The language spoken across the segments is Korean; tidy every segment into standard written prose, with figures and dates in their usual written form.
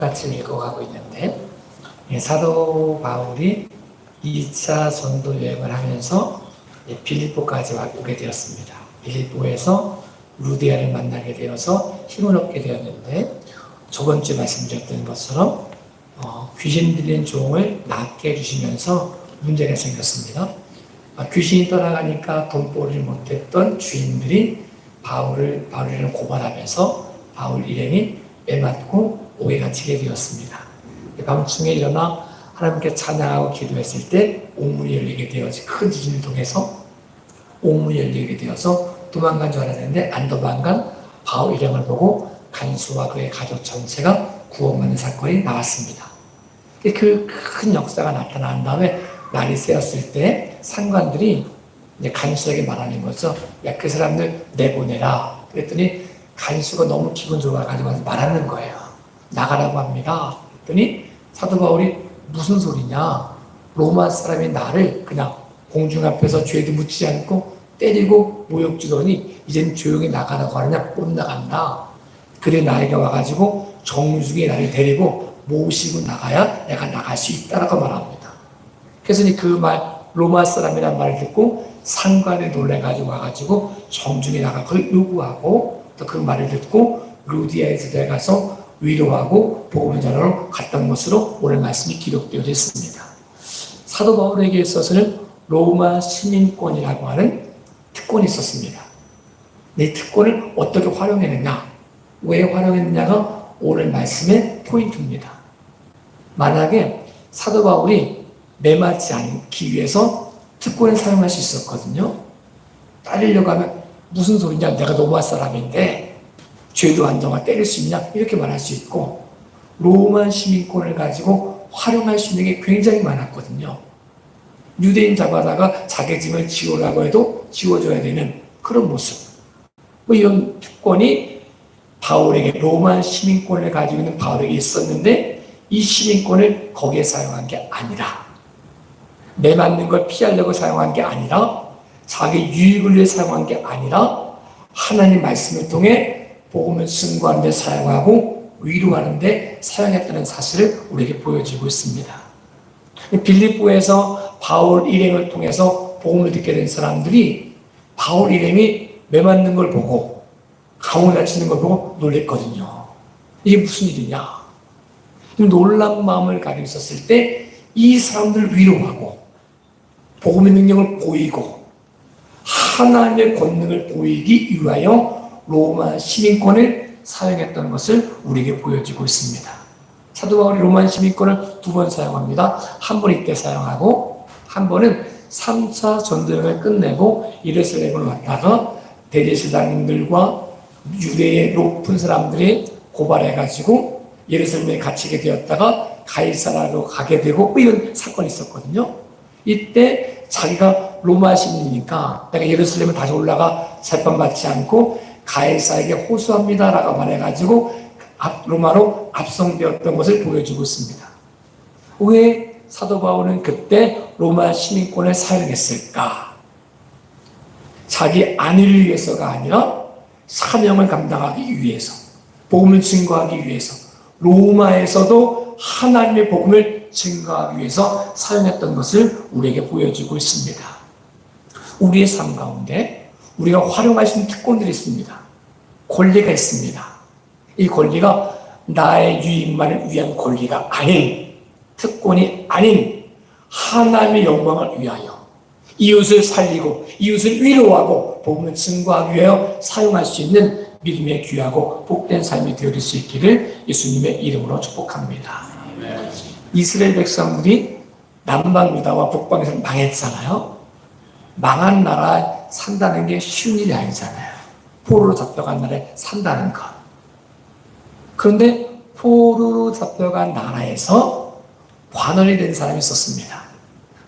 같이 읽어가고 있는데, 사도 바울이 2차 전도 여행을 하면서 빌립보까지 오게 되었습니다. 빌립보에서 루디아를 만나게 되어서 힘을 얻게 되었는데, 저번 주에 말씀드렸던 것처럼 귀신 들린 종을 낫게 해주시면서 문제가 생겼습니다. 귀신이 떠나가니까 돈벌이를 못했던 주인들이 바울을 고발하면서 바울 일행이 매맞고 옥에 갇히게 되었습니다. 밤중에 일어나 하나님께 찬양하고 기도했을 때 옥문이 열리게 되어서 큰 지진을 통해서 옥문이 열리게 되어서 도망간 줄 알았는데 안 도망간 바울 일행을 보고 간수와 그의 가족 전체가 구원받는 사건이 나왔습니다. 그 큰 역사가 나타난 다음에 날이 새었을 때 상관들이 이제 간수에게 말하는 거죠. 야, 그 사람들 내보내라. 그랬더니 간수가 너무 기분 좋아가지고 말하는 거예요. 나가라고 합니다. 그랬더니 사도 바울이 무슨 소리냐. 로마 사람이 나를 그냥 공중 앞에서 죄도 묻지 않고 때리고 모욕 주더니 이젠 조용히 나가라고 하느냐. 못 나간다. 그래 나에게 와가지고 정중히 나를 데리고 모시고 나가야 내가 나갈 수 있다라고 말합니다. 그래서 그 말, 로마 사람이라는 말을 듣고 상관에 놀래가지고 와가지고 정중히 나가 그걸 요구하고 또 그 말을 듣고 루디아에 들어가서 위로하고 복음을 전하러 갔던 것으로 오늘 말씀이 기록되어 있습니다. 사도 바울에게 있어서는 로마 시민권이라고 하는 특권이 있었습니다. 이 특권을 어떻게 활용했느냐, 왜 활용했느냐가 오늘 말씀의 포인트입니다. 만약에 사도 바울이 매맞지 않기 위해서 특권을 사용할 수 있었거든요. 따르려고 하면 무슨 소리냐, 내가 로마 사람인데 죄도 안 정아 때릴 수 있냐 이렇게 말할 수 있고, 로마 시민권을 가지고 활용할 수 있는 게 굉장히 많았거든요. 유대인 잡아다가 자기 짐을 지우라고 해도 지워줘야 되는 그런 모습, 이런 특권이 바울에게, 로마 시민권을 가지고 있는 바울에게 있었는데 이 시민권을 거기에 사용한 게 아니라, 매맞는 걸 피하려고 사용한 게 아니라, 자기 유익을 위해 사용한 게 아니라 하나님 말씀을 통해 복음을 증거하는 데 사용하고 위로하는 데 사용했다는 사실을 우리에게 보여주고 있습니다. 빌립보에서 바울 일행을 통해서 복음을 듣게 된 사람들이 바울 일행이 매맞는 걸 보고 감옥에 갇히는 걸 보고 놀랬거든요. 이게 무슨 일이냐. 놀란 마음을 가지고 있었을 때 이 사람들을 위로하고 복음의 능력을 보이고 하나님의 권능을 보이기 위하여 로마 시민권을 사용했던 것을 우리에게 보여주고 있습니다. 사도 바울이 로마 시민권을 2번 사용합니다. 한 번 이때 사용하고 한 번은 3차 전도여행을 끝내고 예루살렘을 왔다가 대제사장들과 유대의 높은 사람들이 고발해가지고 예루살렘에 갇히게 되었다가 가이사라로 가게 되고 이런 사건이 있었거든요. 이때 자기가 로마 시민이니까 내가 예루살렘에 다시 올라가 재판받지 않고 가이사에게 호소합니다라고 말해가지고 로마로 압송되었던 것을 보여주고 있습니다. 왜 사도 바울은 그때 로마 시민권을 사용했을까? 자기 안위를 위해서가 아니라 사명을 감당하기 위해서, 복음을 증거하기 위해서, 로마에서도 하나님의 복음을 증거하기 위해서 사용했던 것을 우리에게 보여주고 있습니다. 우리의 삶 가운데 우리가 활용할 수 있는 특권들이 있습니다. 권리가 있습니다. 이 권리가 나의 유익만을 위한 권리가 아닌, 특권이 아닌 하나님의 영광을 위하여 이웃을 살리고 이웃을 위로하고 복음을 증거하기 위하여 사용할 수 있는 믿음의 귀하고 복된 삶이 되어질 수 있기를 예수님의 이름으로 축복합니다. 이스라엘 백성들이 남방 유다와 북방에서 망했잖아요. 망한 나라에 산다는 게 쉬운 일이 아니잖아요. 포로로 잡혀간 나라에 산다는 것. 그런데 포로로 잡혀간 나라에서 관원이 된 사람이 있었습니다.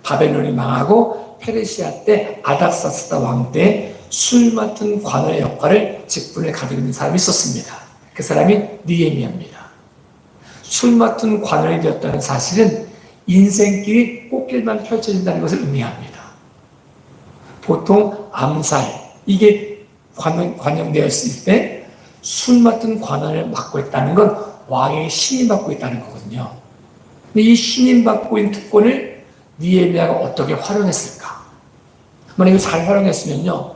바벨론이 망하고 페르시아 때 아닥사스다 왕 때 술 맡은 관원의 역할을 직분을 가지고 있는 사람이 있었습니다. 그 사람이 느헤미야입니다. 술 맡은 관원이 되었다는 사실은 인생길이 꽃길만 펼쳐진다는 것을 의미합니다. 보통 암살, 이게 관영되었을 때 술 맡은 관원을 맡고 있다는 건 왕의 신임받고 있다는 거거든요. 근데 이 신임받고 있는 특권을 느헤미야가 어떻게 활용했을까? 만약 이거 잘 활용했으면요,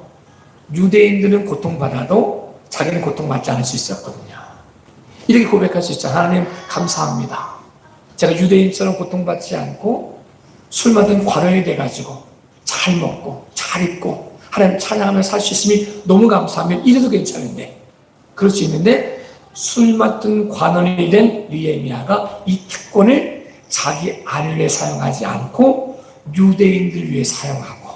유대인들은 고통받아도 자기는 고통받지 않을 수 있었거든요. 이렇게 고백할 수 있죠. 하나님 감사합니다. 제가 유대인처럼 고통받지 않고 술 맡은 관원이 돼가지고 잘 먹고 잘 입고 하나님 찬양하며 살 수 있음이 너무 감사하면 이래도 괜찮은데, 그럴 수 있는데 술 맡은 관원이 된 느헤미야가 이 특권을 자기 아를 위해 사용하지 않고 유대인들 위해 사용하고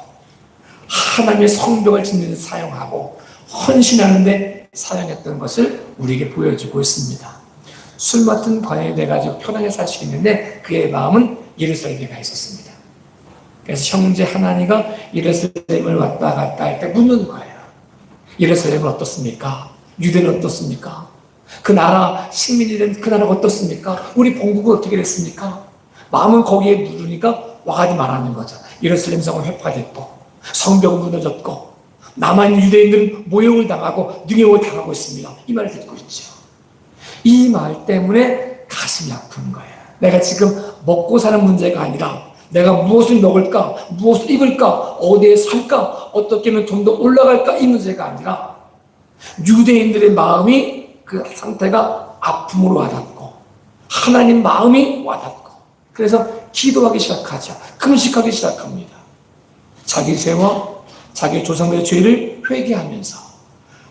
하나님의 성벽을 짓는 데 사용하고 헌신하는 데 사용했던 것을 우리에게 보여주고 있습니다. 술 맡은 관원이 돼가지고 편하게 살 수 있는데 그의 마음은 예루살렘에 가 있었습니다. 그래서 형제 하나니가 예루살렘을 왔다 갔다 할 때 묻는 거예요. 예루살렘은 어떻습니까? 유대는 어떻습니까? 그 나라 식민이 된 그 나라가 어떻습니까? 우리 본국은 어떻게 됐습니까? 마음은 거기에 묻으니까 와가지 말하는 거죠. 예루살렘 성은 회파됐고 성벽은 무너졌고 남아있는 유대인들은 모욕을 당하고 능욕을 당하고 있습니다. 이 말을 듣고 있죠. 이 말 때문에 가슴이 아픈 거예요. 내가 지금 먹고 사는 문제가 아니라 내가 무엇을 먹을까, 무엇을 입을까, 어디에 살까, 어떻게 하면 좀 더 올라갈까, 이 문제가 아니라 유대인들의 마음이 그 상태가 아픔으로 와닿고 하나님 마음이 와닿고 그래서 기도하기 시작하죠. 금식하기 시작합니다. 자기 죄와 자기 조상들의 죄를 회개하면서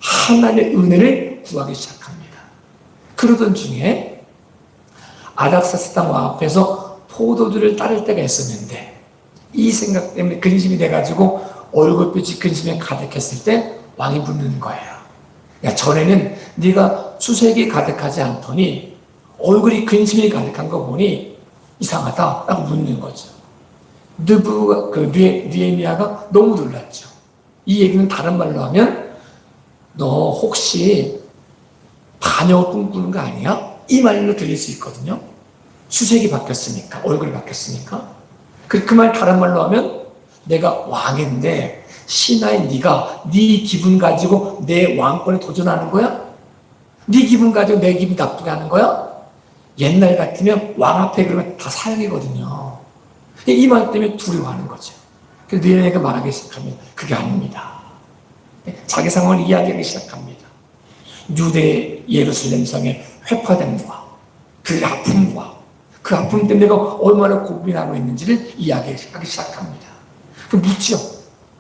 하나님의 은혜를 구하기 시작합니다. 그러던 중에 아닥사스 땅 앞에서 포도주를 따를 때가 있었는데 이 생각 때문에 근심이 돼가지고 얼굴빛이 근심에 가득했을 때 왕이 묻는 거예요. 야, 전에는 네가 수색이 가득하지 않더니 얼굴이 근심이 가득한 거 보니 이상하다라고 묻는 거죠. 느헤미야가 너무 놀랐죠. 이 얘기는 다른 말로 하면 너 혹시 반역을 꿈꾸는 거 아니야? 이 말로 들릴 수 있거든요. 수색이 바뀌었으니까, 얼굴이 바뀌었으니까. 그 말 다른 말로 하면 내가 왕인데 신하인 네가 네 기분 가지고 내 왕권에 도전하는 거야? 네 기분 가지고 내 기분 나쁘게 하는 거야? 옛날 같으면 왕 앞에 그러면 다 사형이거든요. 이 말 때문에 두려워하는 거죠. 그래서 느헤미야가 말하기 시작하면 그게 아닙니다. 자기 상황을 이야기하기 시작합니다. 유대 예루살렘 성의 회파됨과 그 아픔과 그 아픔 때문에 내가 얼마나 고민하고 있는지를 이야기하기 시작합니다. 그럼 묻죠.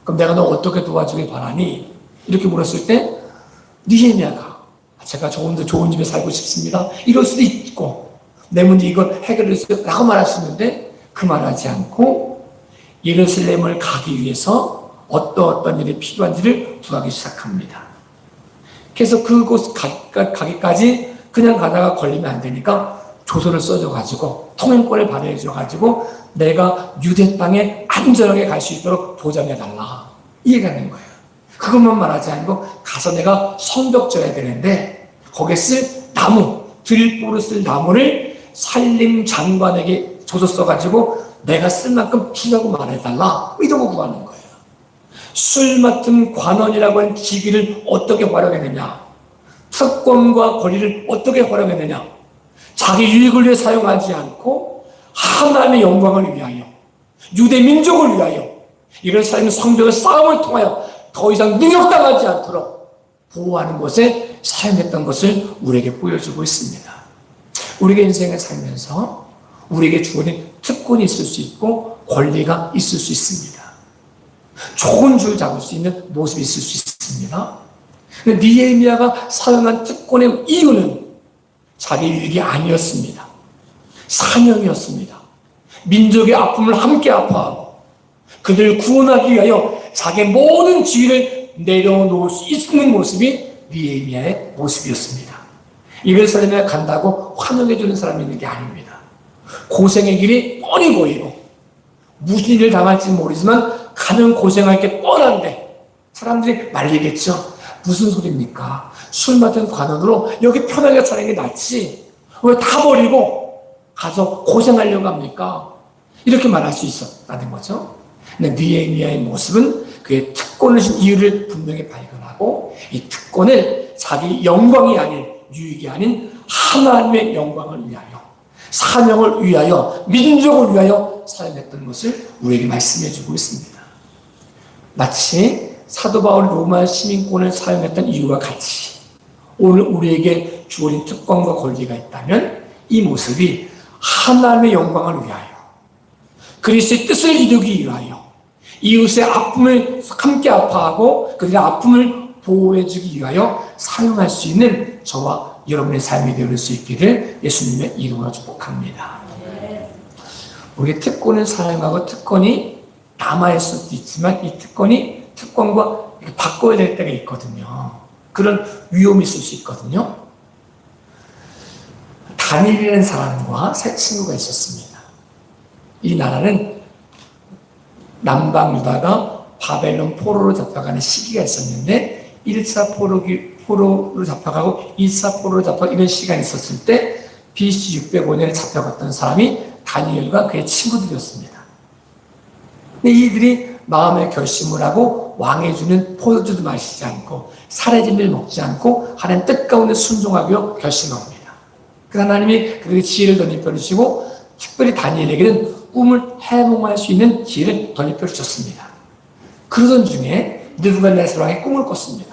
그럼 내가 너 어떻게 도와주길 바라니? 이렇게 물었을 때 느헤미야가 제가 조금 더 좋은 집에 살고 싶습니다. 이럴 수도 있고 내 문제 이걸 해결할 수 있다고 라고 말할 수 있는데 그 말하지 않고 예루살렘을 가기 위해서 어떤 일이 필요한지를 구하기 시작합니다. 그래서 그곳 가기까지 그냥 가다가 걸리면 안 되니까 조서를 써줘가지고 통행권을 발행해줘가지고 내가 유대 땅에 안전하게 갈 수 있도록 보장해달라 이 얘기하는 거예요. 그것만 말하지 않고 가서 내가 성벽 져야 되는데 거기에 쓸 나무, 들보로 쓸 나무를 살림 장관에게 조서 써가지고 내가 쓸 만큼 주라고 말해달라 이런 거 구하는 거예요. 술 맡은 관원이라고 하는 직위를 어떻게 활용했느냐, 특권과 권리를 어떻게 활용했느냐, 자기 유익을 위해 사용하지 않고 하나님의 영광을 위하여 유대 민족을 위하여 예루살렘 성벽의 싸움을 통하여 더 이상 능욕당하지 않도록 보호하는 것에 사용했던 것을 우리에게 보여주고 있습니다. 우리가 인생을 살면서 우리에게 주어진 특권이 있을 수 있고 권리가 있을 수 있습니다. 좋은 줄 잡을 수 있는 모습이 있을 수 있습니다. 느헤미야가 사용한 특권의 이유는 자기 유익이 아니었습니다. 사명이었습니다. 민족의 아픔을 함께 아파하고 그들을 구원하기 위하여 자기의 모든 지위를 내려놓을 수 있는 모습이 느헤미야의 모습이었습니다. 예루살렘에 간다고 환영해주는 사람이 있는 게 아닙니다. 고생의 길이 뻔히 보이고 무슨 일을 당할지 모르지만 가면 고생할 게 뻔한데 사람들이 말리겠죠. 무슨 소리입니까? 술 맡은 관원으로 여기 편하게 사는 게 낫지 왜 다 버리고 가서 고생하려고 합니까? 이렇게 말할 수 있었다는 거죠. 근데 느헤미야의 모습은 그의 특권을 준 이유를 분명히 발견하고 이 특권을 자기 영광이 아닌 유익이 아닌 하나님의 영광을 위하여, 사명을 위하여, 민족을 위하여 사용했던 것을 우리에게 말씀해 주고 있습니다. 마치 사도 바울이 로마 시민권을 사용했던 이유와 같이 오늘 우리에게 주어진 특권과 권리가 있다면 이 모습이 하나님의 영광을 위하여, 그리스도의 뜻을 이루기 위하여, 이웃의 아픔을 함께 아파하고 그들의 아픔을 보호해주기 위하여 사용할 수 있는 저와 여러분의 삶이 되어줄 수 있기를 예수님의 이름으로 축복합니다. 우리의 특권을 사용하고 특권이 남아있을 수도 있지만 이 특권과 바꿔야 될 때가 있거든요. 그런 위험이 있을 수 있거든요. 다니엘이라는 사람과 세 친구가 있었습니다. 이 나라는 남방 유다가 바벨론 포로로 잡혀가는 시기가 있었는데 1차 포로로 잡혀가고 2차 포로로 잡혀가고 이런 시간이 있었을 때 BC 605년에 잡혀갔던 사람이 다니엘과 그의 친구들이었습니다. 근데 이들이 마음의 결심을 하고 왕이 주는 포도주도 마시지 않고 사례진미를 먹지 않고 하나님 뜻 가운데 순종하기로 결심합니다. 그 하나님이 그들에게 지혜를 덧입혀 주시고 특별히 다니엘에게는 꿈을 해몽할 수 있는 지혜를 덧입혀 주셨습니다. 그러던 중에 느부갓네살 왕이 꿈을 꿨습니다.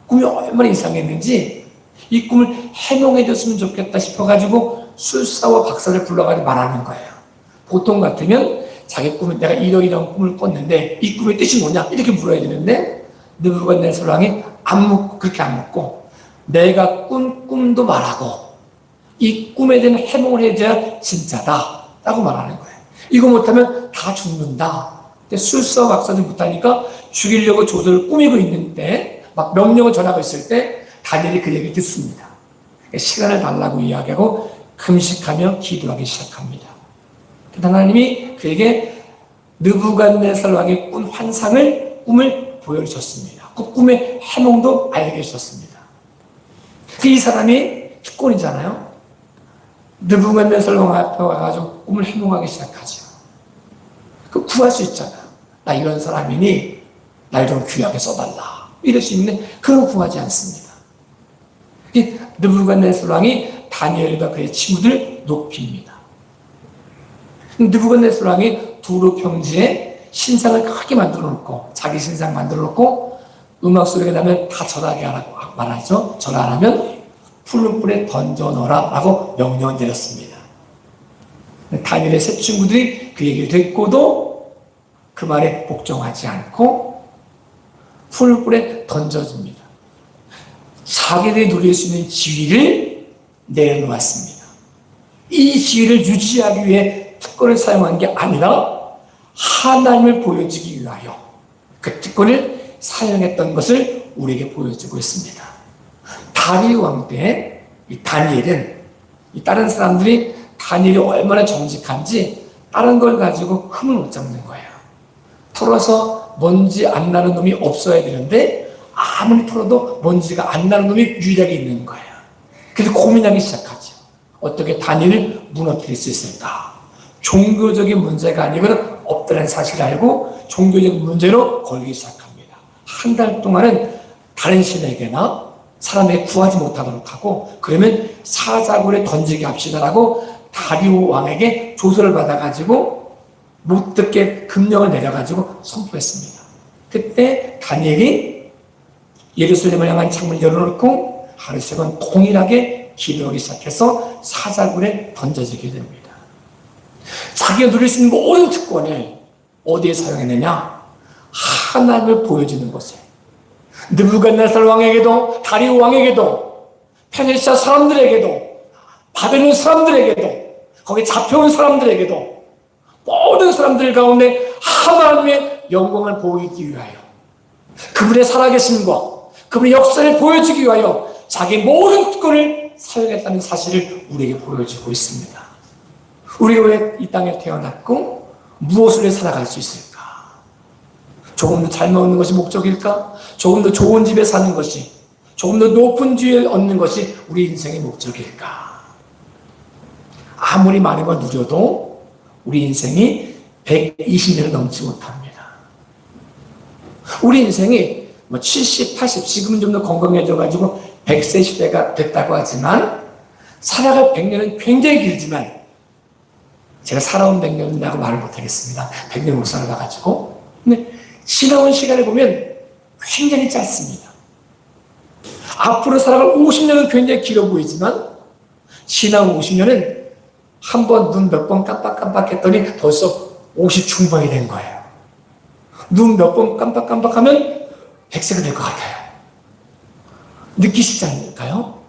꿈이 얼마나 이상했는지 이 꿈을 해몽해 줬으면 좋겠다 싶어가지고 술사와 박사를 불러가지고 말하는 거예요. 보통 같으면 자기 꿈은 내가 이런 꿈을 꿨는데 이 꿈의 뜻이 뭐냐 이렇게 물어야 되는데 느부갓네살 왕이 그렇게 안 묻고 내가 꾼 꿈도 말하고 이 꿈에 대한 해몽을 해줘야 진짜다 라고 말하는 거예요. 이거 못하면 다 죽는다. 근데 술사와 박사들 못하니까 죽이려고 조서를 꾸미고 있는데 막 명령을 전하고 있을 때 다니엘이 그 얘기를 듣습니다. 시간을 달라고 이야기하고 금식하며 기도하기 시작합니다. 하나님이 그에게 느부갓네살 왕이 꾼 꿈을 보여주셨습니다. 그 꿈의 해몽도 알게 해주셨습니다. 이 사람이 특권이잖아요. 느부갓네살 왕 앞에 와가지고 꿈을 해몽하기 시작하죠. 그 구할 수 있잖아요. 나 이런 사람이니 날 좀 귀하게 써달라. 이럴 수 있는데 그런 거 구하지 않습니다. 느부갓네살 왕이 다니엘과 그의 친구들 높입니다. 느부갓네살 왕이 두루 평지에 신상을 크게 만들어 놓고 자기 신상 만들어 놓고 음악 소리가 나면 다 절하게 하라고 말하죠. 절 안 하면 푸른 불에 던져 넣어라 라고 명령을 내렸습니다. 다니엘의 세 친구들이 그 얘기를 듣고도 그 말에 복종하지 않고 푸른 불에 던져줍니다. 자기들이 누릴 수 있는 지위를 내려놓았습니다. 이 지위를 유지하기 위해 특권을 사용한 게 아니라 하나님을 보여주기 위하여 그 특권을 사용했던 것을 우리에게 보여주고 있습니다. 다리우 왕 때 이 다니엘은 다른 사람들이 다니엘이 얼마나 정직한지 다른 걸 가지고 흠을 못 잡는 거예요. 털어서 먼지 안 나는 놈이 없어야 되는데 아무리 털어도 먼지가 안 나는 놈이 유일하게 있는 거예요. 그래서 고민하기 시작하죠. 어떻게 다니엘을 무너뜨릴 수 있을까? 종교적인 문제가 아니거든 없다는 사실을 알고 종교적인 문제로 걸기 시작합니다. 한 달 동안은 다른 신에게나 사람에게 구하지 못하도록 하고 그러면 사자굴에 던지게 합시다라고 다리우 왕에게 조서를 받아가지고 못 듣게 금령을 내려가지고 선포했습니다. 그때 다니엘이 예루살렘을 향한 창문을 열어놓고 하루씩은 동일하게 기도하기 시작해서 사자굴에 던져지게 됩니다. 자기가 누릴 수 있는 모든 특권을 어디에 사용했느냐? 하나님을 보여주는 것에. 느부갓네살 왕에게도 다리우 왕에게도 페르시아 사람들에게도 바벨론 사람들에게도 거기 잡혀온 사람들에게도 모든 사람들 가운데 하나님의 영광을 보이기 위하여 그분의 살아계심과 그분의 역사를 보여주기 위하여 자기 모든 특권을 사용했다는 사실을 우리에게 보여주고 있습니다. 우리가 왜 이 땅에 태어났고 무엇을 위해 살아갈 수 있을까? 조금 더 잘 먹는 것이 목적일까? 조금 더 좋은 집에 사는 것이, 조금 더 높은 지위를 얻는 것이 우리 인생의 목적일까? 아무리 많은 걸 누려도 우리 인생이 120년을 넘지 못합니다. 우리 인생이 70, 80, 지금은 좀 더 건강해져가지고 100세 시대가 됐다고 하지만 살아갈 100년은 굉장히 길지만 제가 살아온 100년이라고 말을 못하겠습니다. 100년 못 살아가지고. 근데 지나온 시간을 보면 굉장히 짧습니다. 앞으로 살아갈 50년은 굉장히 길어 보이지만 지나온 50년은 한 번 눈 몇 번 깜빡깜빡했더니 벌써 50 중반이 된 거예요. 눈 몇 번 깜빡깜빡하면 100세가 될 것 같아요. 느끼시지 않을까요?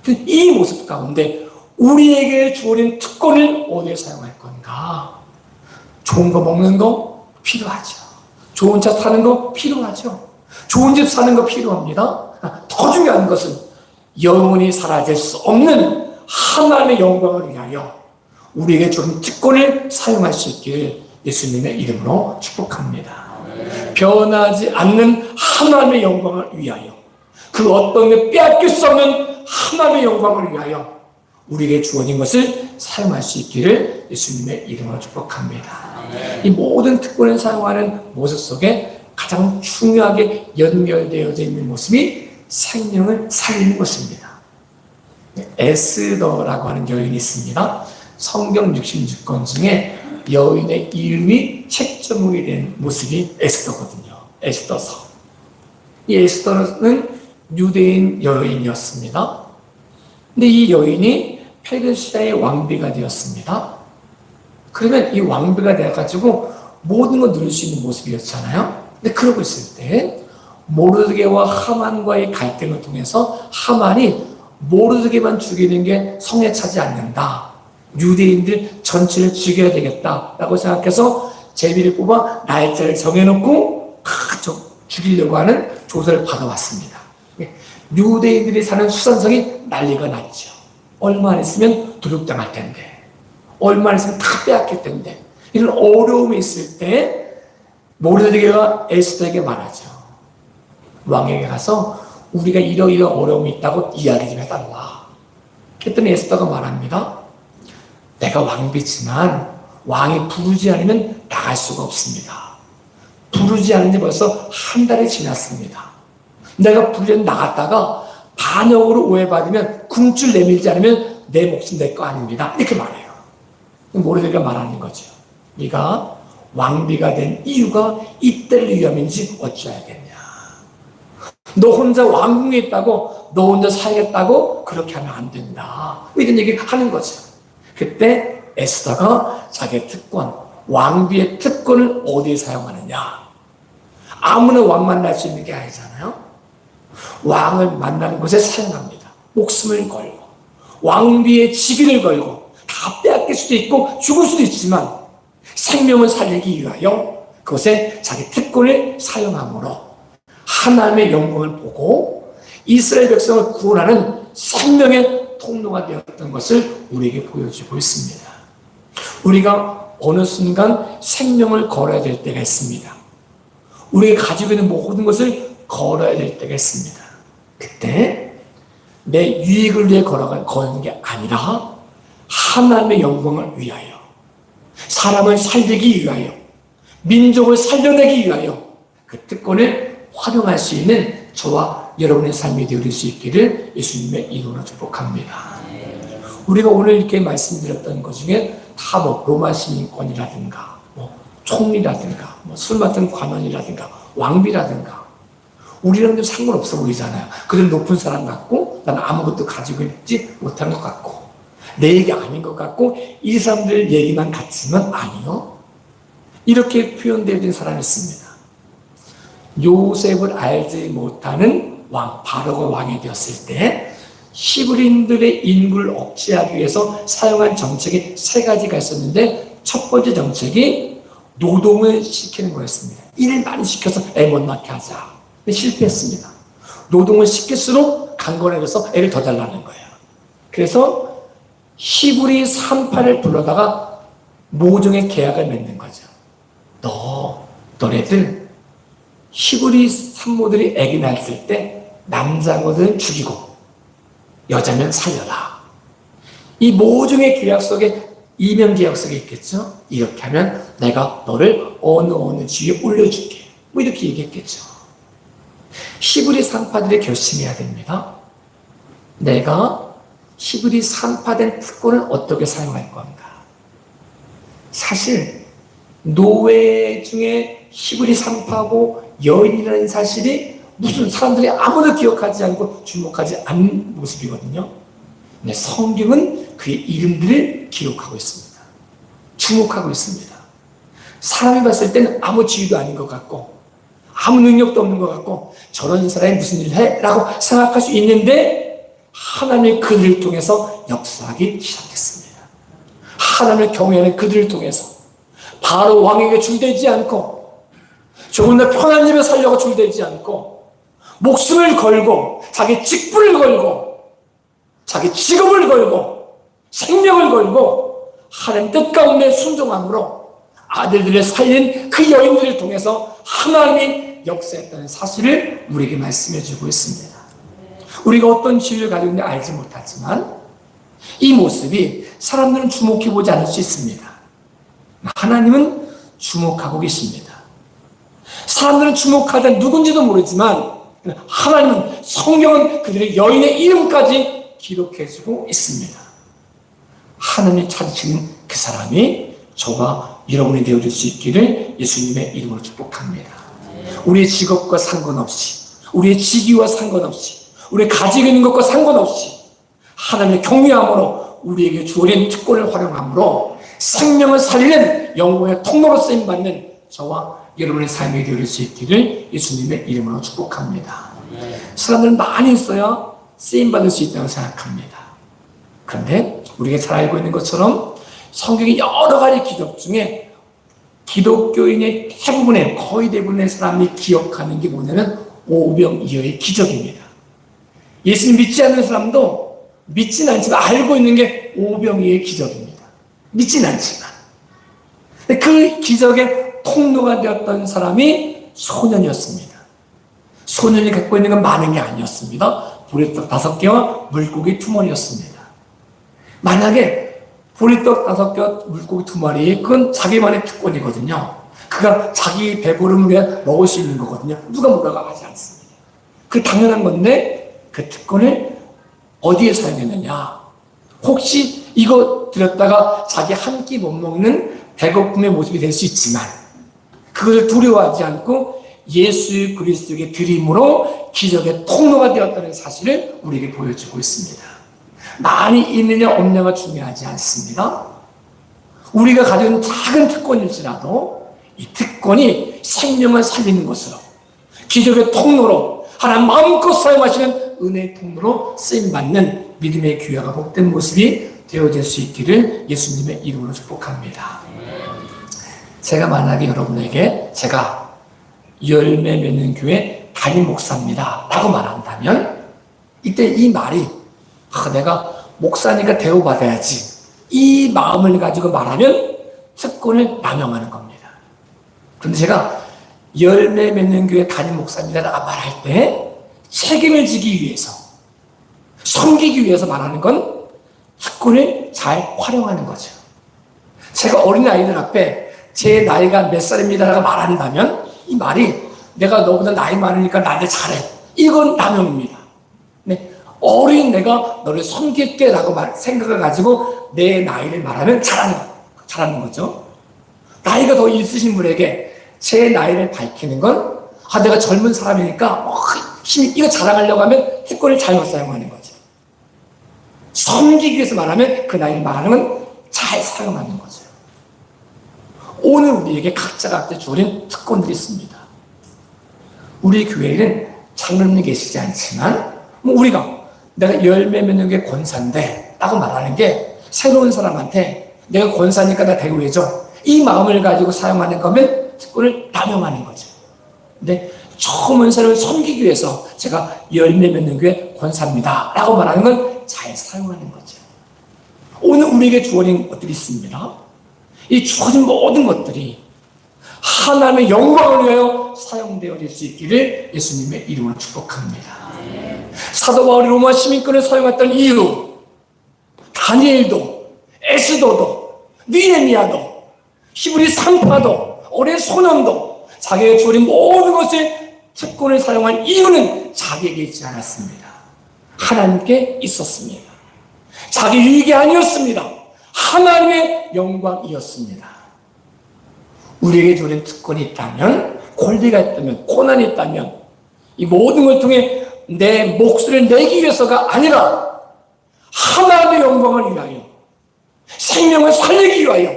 이 모습 가운데 우리에게 주어진 특권을 어디에 사용할 건가? 좋은 거 먹는 거 필요하죠. 좋은 차 타는 거 필요하죠. 좋은 집 사는 거 필요합니다. 더 중요한 것은 영원히 사라질 수 없는 하나님의 영광을 위하여 우리에게 주어진 특권을 사용할 수 있길 예수님의 이름으로 축복합니다. 변하지 않는 하나님의 영광을 위하여 그 어떤 게 빼앗길 수 없는 하나님의 영광을 위하여 우리에게 주어진 것을 사용할 수 있기를 예수님의 이름으로 축복합니다. 이 모든 특권을 사용하는 모습 속에 가장 중요하게 연결되어져 있는 모습이 생명을 살리는 것입니다. 에스더라고 하는 여인이 있습니다. 성경 66권 중에 여인의 이름이 책정이 된 모습이 에스더거든요. 에스더서. 이 에스더는 유대인 여인이었습니다. 근데 이 여인이 페르시아의 왕비가 되었습니다. 그러면 이 왕비가 되어가지고 모든 걸 누릴 수 있는 모습이었잖아요. 근데 그러고 있을 때 모르드게와 하만과의 갈등을 통해서 하만이 모르드게만 죽이는 게 성에 차지 않는다. 유대인들 전체를 죽여야 되겠다라고 생각해서 제비를 뽑아 날짜를 정해놓고 죽이려고 하는 조서를 받아왔습니다. 유대인들이 사는 수산성이 난리가 났죠. 얼마 안 있으면 도둑당할 텐데, 얼마 안 있으면 다 빼앗길 텐데, 이런 어려움이 있을 때 모르드게가 에스더에게 말하죠. 왕에게 가서 우리가 이러이러 어려움이 있다고 이야기 좀 해달라. 그랬더니 에스더가 말합니다. 내가 왕비지만 왕이 부르지 않으면 나갈 수가 없습니다. 부르지 않은 지 벌써 한 달이 지났습니다. 내가 부르려 나갔다가 반역으로 오해받으면 궁줄 내밀지 않으면 내 목숨 내 거 아닙니다. 이렇게 말해요. 모르드게가 말하는 거죠. 네가 왕비가 된 이유가 이때를 위함인지 어찌해야겠냐. 너 혼자 왕궁에 있다고, 너 혼자 살겠다고 그렇게 하면 안 된다. 이런 얘기 하는 거죠. 그때 에스더가 자기의 특권, 왕비의 특권을 어디에 사용하느냐. 아무나 왕 만날 수 있는 게 아니잖아요. 왕을 만나는 곳에 사용합니다. 목숨을 걸고, 왕비의 직위를 걸고, 다 빼앗길 수도 있고 죽을 수도 있지만 생명을 살리기 위하여 그것에 자기 특권을 사용함으로 하나님의 영광을 보고 이스라엘 백성을 구원하는 생명의 통로가 되었던 것을 우리에게 보여주고 있습니다. 우리가 어느 순간 생명을 걸어야 될 때가 있습니다. 우리가 가지고 있는 모든 것을 걸어야 될 때가 있습니다. 그때 내 유익을 위해 거는 게 아니라 하나님의 영광을 위하여, 사람을 살리기 위하여, 민족을 살려내기 위하여 그 특권을 활용할 수 있는 저와 여러분의 삶이 되어질 수 있기를 예수님의 이름으로 축복합니다. 우리가 오늘 이렇게 말씀드렸던 것 중에 다 로마 시민권이라든가 총리라든가 술 맡은 관원이라든가 왕비라든가 우리랑 좀 상관없어 보이잖아요. 그들 높은 사람 같고 나는 아무것도 가지고 있지 못한 것 같고 내 얘기 아닌 것 같고 이 사람들 얘기만 같으면 아니요. 이렇게 표현되어 있는 사람이 있습니다. 요셉을 알지 못하는 왕, 바로가 왕이 되었을 때 히브리인들의 인구를 억제하기 위해서 사용한 정책이 세 가지가 있었는데 첫 번째 정책이 노동을 시키는 거였습니다. 일을 많이 시켜서 애 못 낳게 하자. 근데 실패했습니다. 노동을 시킬수록 강건해져서 애를 더 잘 낳는 거예요. 그래서 히브리 산파를 불러다가 모종의 계약을 맺는 거죠. 너네들 히브리 산모들이 아기 낳았을 때 남자거든 죽이고 여자면 살려라. 이 모종의 계약 속에 이명 계약 속에 있겠죠. 이렇게 하면 내가 너를 어느 지위에 올려줄게. 이렇게 얘기했겠죠. 히브리 산파들이 결심해야 됩니다. 내가 히브리 산파된 특권을 어떻게 사용할 건가? 사실 노예 중에 히브리 산파고 여인이라는 사실이 무슨 사람들이 아무도 기억하지 않고 주목하지 않는 모습이거든요. 근데 성경은 그의 이름들을 기록하고 있습니다. 주목하고 있습니다. 사람이 봤을 때는 아무 지위도 아닌 것 같고 아무 능력도 없는 것 같고 저런 사람이 무슨 일을 해? 라고 생각할 수 있는데 하나님이 그들을 통해서 역사하기 시작했습니다. 하나님을 경외하는 그들을 통해서 바로 왕에게 줄대지 않고 조금 더 편한 집에 살려고 줄대지 않고 목숨을 걸고 자기 직분을 걸고 자기 직업을 걸고 생명을 걸고 하나님 뜻 가운데 순종함으로 아들들을 살린 그 여인들을 통해서 하나님이 역사했다는 사실을 우리에게 말씀해 주고 있습니다. 우리가 어떤 지위를 가지고 있는지 알지 못하지만 이 모습이 사람들은 주목해 보지 않을 수 있습니다. 하나님은 주목하고 계십니다. 사람들은 주목하다 누군지도 모르지만 하나님은 성경은 그들의 여인의 이름까지 기록해주고 있습니다. 하나님이 찾으시는 그 사람이 저와 여러분이 되어줄 수 있기를 예수님의 이름으로 축복합니다. 우리의 직업과 상관없이 우리의 직위와 상관없이 우리의 가지고 있는 것과 상관없이 하나님의 경외함으로 우리에게 주어진 특권을 활용함으로 생명을 살리는 영광의 통로로 쓰임받는 저와 여러분의 삶이 되어줄 수 있기를 예수님의 이름으로 축복합니다. 사람들은 많이 있어야 쓰임받을 수 있다고 생각합니다. 그런데 우리가 잘 알고 있는 것처럼 성경의 여러 가지 기적 중에 기독교인의 대부분의 거의 대부분의 사람이 기억하는 게 뭐냐면 오병이어의 기적입니다. 예수님 믿지 않는 사람도 믿진 않지만 알고 있는 게 오병이어의 기적입니다. 믿진 않지만 그 기적의 통로가 되었던 사람이 소년이었습니다. 소년이 갖고 있는 건 많은 게 아니었습니다. 보리떡 5개와 물고기 2마리였습니다. 만약에 보리떡 5개와 물고기 2마리, 그건 자기만의 특권이거든요. 그가 자기 배부름을 위해 먹을 수 있는 거거든요. 누가 뭐라고 하지 않습니다. 그 당연한 건데 그 특권을 어디에 사용했느냐? 혹시 이거 드렸다가 자기 한 끼 못 먹는 배고픔의 모습이 될 수 있지만 그것을 두려워하지 않고 예수 그리스도에게 드림으로 기적의 통로가 되었다는 사실을 우리에게 보여주고 있습니다. 많이 있느냐 없느냐가 중요하지 않습니다. 우리가 가지고 있는 작은 특권일지라도 이 특권이 생명을 살리는 것으로 기적의 통로로 하나님 마음껏 사용하시는 은혜의 통로로 쓰임받는 믿음의 귀하가 복된 모습이 되어질 수 있기를 예수님의 이름으로 축복합니다. 제가 만약에 여러분에게 제가 열매 맺는 교회 담임 목사입니다 라고 말한다면 이때 이 말이 내가 목사니까 대우받아야지 이 마음을 가지고 말하면 특권을 남용하는 겁니다. 그런데 제가 열매 맺는 교회 담임 목사입니다 라고 말할 때 책임을 지기 위해서 섬기기 위해서 말하는 건 특권을 잘 활용하는 거죠. 제가 어린아이들 앞에 제 나이가 몇 살입니다 라고 말한다면 이 말이 내가 너보다 나이 많으니까 나한테 잘해 이건 남용입니다. 네. 어린 내가 너를 섬길게 라고 생각을 가지고 내 나이를 말하면 잘하는 거죠. 나이가 더 있으신 분에게 제 나이를 밝히는 건 내가 젊은 사람이니까 힘이 이거 자랑하려고 하면 특권을 잘못 사용하는 거죠. 섬기기 위해서 말하면 그 나이를 말하는 건 잘 사용하는 거죠. 오늘 우리에게 각자가 주어진 특권들이 있습니다. 우리 교회에는 장로님이 계시지 않지만 내가 열매 맺는 게 권사인데 라고 말하는 게 새로운 사람한테 내가 권사니까 나 대우해줘 이 마음을 가지고 사용하는 거면 특권을 남용하는 거죠. 근데 처음 온 사람을 섬기기 위해서 제가 열매 맺는 게 권사입니다 라고 말하는 건 잘 사용하는 거죠. 오늘 우리에게 주어진 것들이 있습니다. 이 주어진 모든 것들이 하나님의 영광을 위하여 사용되어질 수 있기를 예수님의 이름으로 축복합니다. 사도 바울이 로마 시민권을 사용했던 이유, 다니엘도, 에스더도, 느헤미야도, 히브리 산파도, 어린 소년도 자기에게 주어진 모든 것의 특권을 사용한 이유는 자기에게 있지 않았습니다. 하나님께 있었습니다. 자기 유익이 아니었습니다. 하나님의 영광이었습니다. 우리에게 주어진 특권이 있다면, 권리가 있다면, 고난이 있다면, 이 모든 걸 통해 내 목소리를 내기 위해서가 아니라 하나님의 영광을 위하여, 생명을 살리기 위하여,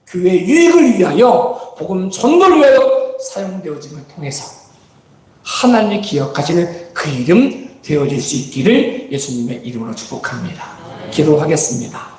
교회의 유익을 위하여, 복음 전도를 위하여 사용되어짐을 통해서 하나님이 기억하시는 그 이름 되어질 수 있기를 예수님의 이름으로 축복합니다. 기도하겠습니다.